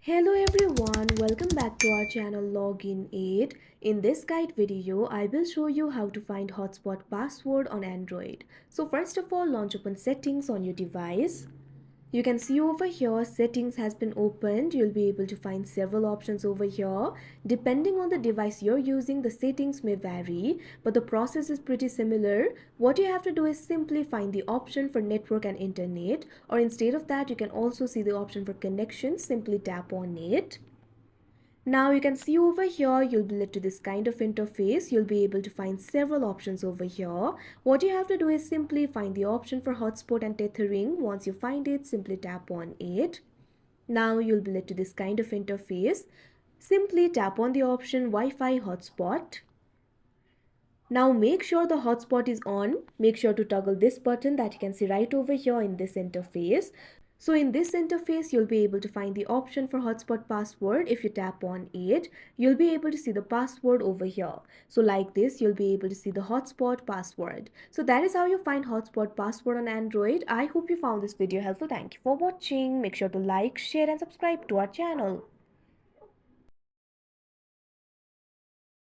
Hello everyone, welcome back to our channel Login Aid. In this guide video, I will show you how to find hotspot password on Android. So first of all, launch open settings on your device. You can see over here settings has been opened. You'll be able to find several options over here. Depending on the device you're using, the settings may vary, but the process is pretty similar. What you have to do is simply find the option for network and internet, or instead of that you can also see the option for connection. Simply tap on it. Now you can see over here, you'll be led to this kind of interface. You'll be able to find several options over here. What you have to do is simply find the option for hotspot and tethering. Once you find it, simply tap on it. Now you'll be led to this kind of interface. Simply tap on the option Wi-Fi hotspot. Now make sure the hotspot is on. Make sure to toggle this button that you can see right over here in this interface. So in this interface, you'll be able to find the option for hotspot password. If you tap on it, you'll be able to see the password over here. So like this, you'll be able to see the hotspot password. So that is how you find hotspot password on Android. I hope you found this video helpful. Thank you for watching. Make sure to like, share and subscribe to our channel.